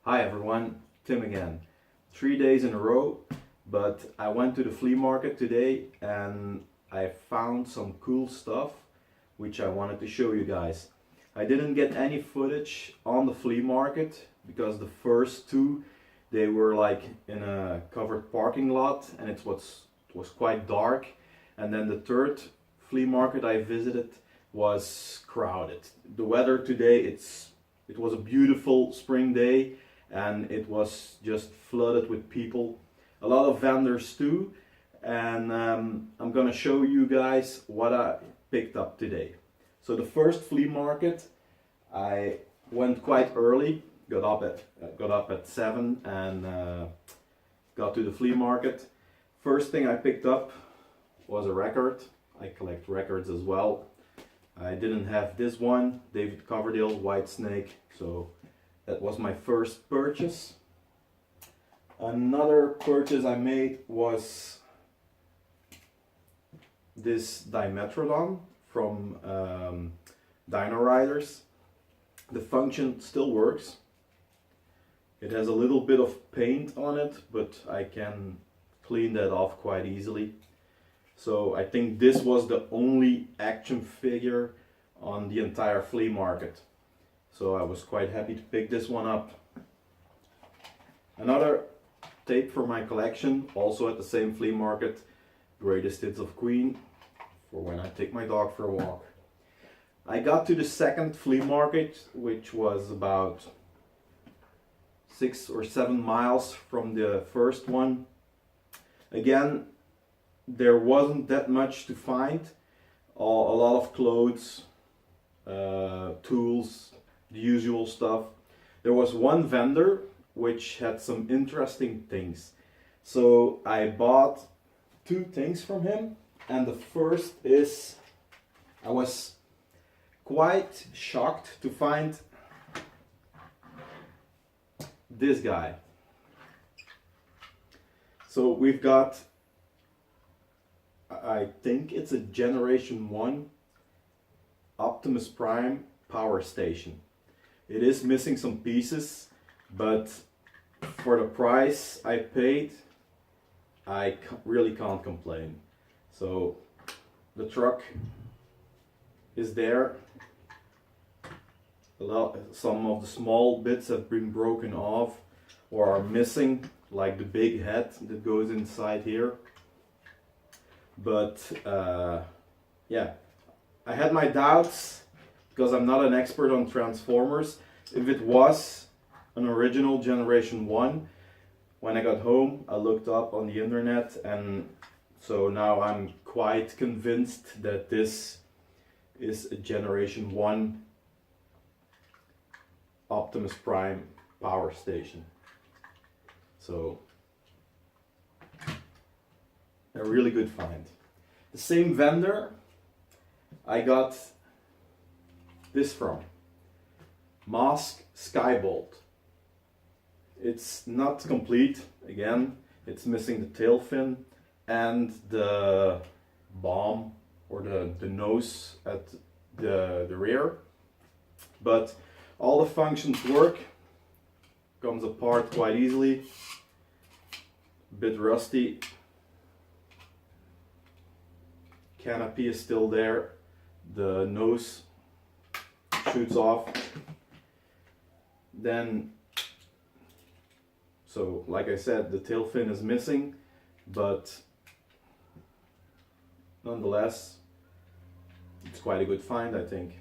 Hi everyone, Tim again. 3 days in a row, but I went to the flea market today and I found some cool stuff which I wanted to show you guys. I didn't get any footage on the flea market because the first two they were like in a covered parking lot and it was quite dark, and then the third flea market I visited was crowded. The weather today it was a beautiful spring day and it was just flooded with people. A lot of vendors too, and I'm gonna show you guys what I picked up today. So the first flea market, I went quite early. Got up at 7 and got to the flea market. First thing I picked up was a record. I collect records as well. I didn't have this one, David Coverdale, White Snake, so that was my first purchase. Another purchase I made was this Dimetrodon from Dino Riders. The function still works. It has a little bit of paint on it, but I can clean that off quite easily. So I think this was the only action figure on the entire flea market. So I was quite happy to pick this one up. Another tape for my collection, also at the same flea market, Greatest Hits of Queen, for when I take my dog for a walk. I got to the second flea market, which was about 6 or 7 miles from the first one. Again, there wasn't that much to find. A lot of clothes, tools, the usual stuff. There was one vendor which had some interesting things. So I bought 2 things from him, and the first is, I was quite shocked to find this guy. So we've got, I think it's a Generation 1 Optimus Prime power station. It is missing some pieces, but for the price I paid, I really can't complain. So the truck is there. Some of the small bits have been broken off or are missing, like the big head that goes inside here. But yeah, I had my doubts because I'm not an expert on Transformers. If it was an original Generation 1, when I got home I looked up on the internet, and so now I'm quite convinced that this is a Generation 1 Optimus Prime power station. So a really good find. The same vendor I got this from, Mask Skybolt. It's not complete. Again, it's missing the tail fin and the bomb or the nose at the rear, but all the functions work. Comes apart quite easily. A bit rusty. Canopy is still there. The nose shoots off. Then, so like I said, the tail fin is missing, but nonetheless, it's quite a good find, I think.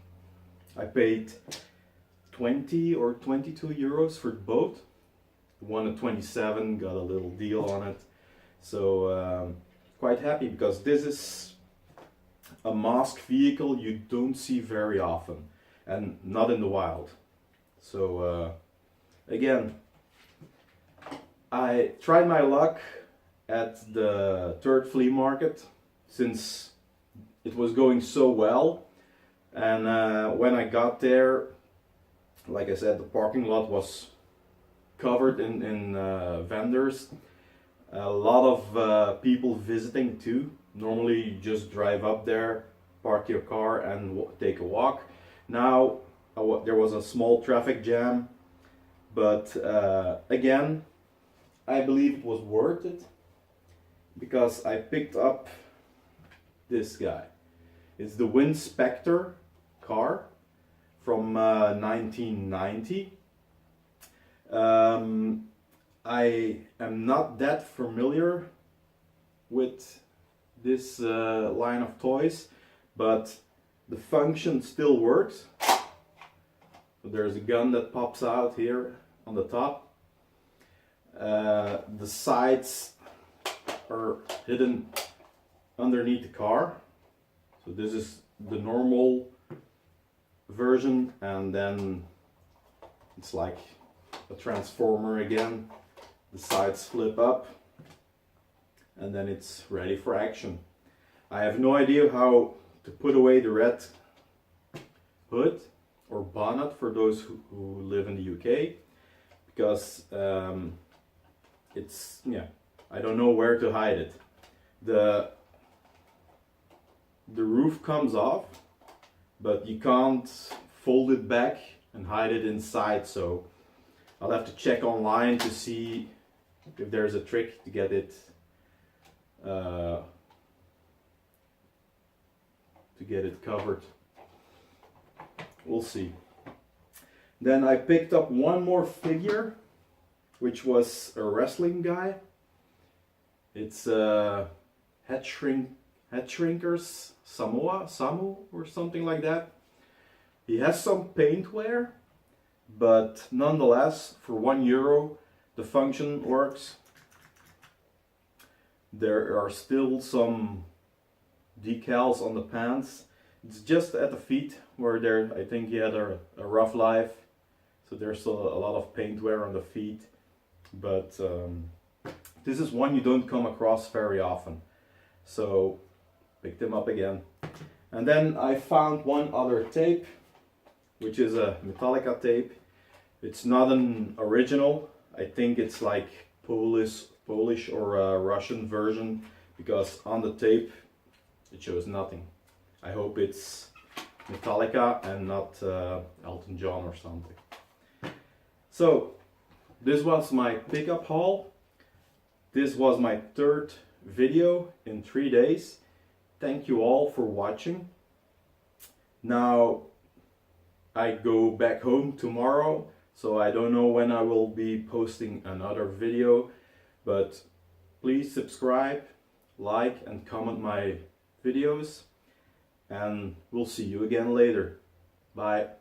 I paid 20 or 22 euros for both. The one at 27 got a little deal on it. So quite happy, because this is a Mask vehicle you don't see very often, and not in the wild. So again, I tried my luck at the third flea market since it was going so well, and when I got there, like I said, the parking lot was covered in vendors. A lot of people visiting too. Normally you just drive up there, park your car and take a walk. Now there was a small traffic jam but again, I believe it was worth it because I picked up this guy. It's the Wind Spectre car from 1990. I am not that familiar with this line of toys, but the function still works. So there's a gun that pops out here on the top. The sides are hidden underneath the car. So this is the normal version, and then it's like a transformer again. The sides flip up and then it's ready for action. I have no idea how to put away the red hood or bonnet for those who live in the UK, because it's, yeah, I don't know where to hide it. The roof comes off, but you can't fold it back and hide it inside, so I'll have to check online to see if there's a trick to get it covered. We'll see. Then I picked up one more figure, which was a wrestling guy. It's Head Shrinkers Samu or something like that. He has some paint wear, but nonetheless, for €1 the function works. There are still some decals on the pants. It's just at the feet where there, I think he had a rough life, so there's a lot of paint wear on the feet, but this is one you don't come across very often, so picked him up again. And then I found one other tape, which is a Metallica tape. It's not an original. I think it's like Polish or a Russian version, because on the tape it shows nothing. I hope it's Metallica and not Elton John or something. So this was my pickup haul. This was my third video in 3 days. Thank you all for watching. Now I go back home tomorrow, so I don't know when I will be posting another video, but please subscribe, like and comment my videos, and we'll see you again later. Bye.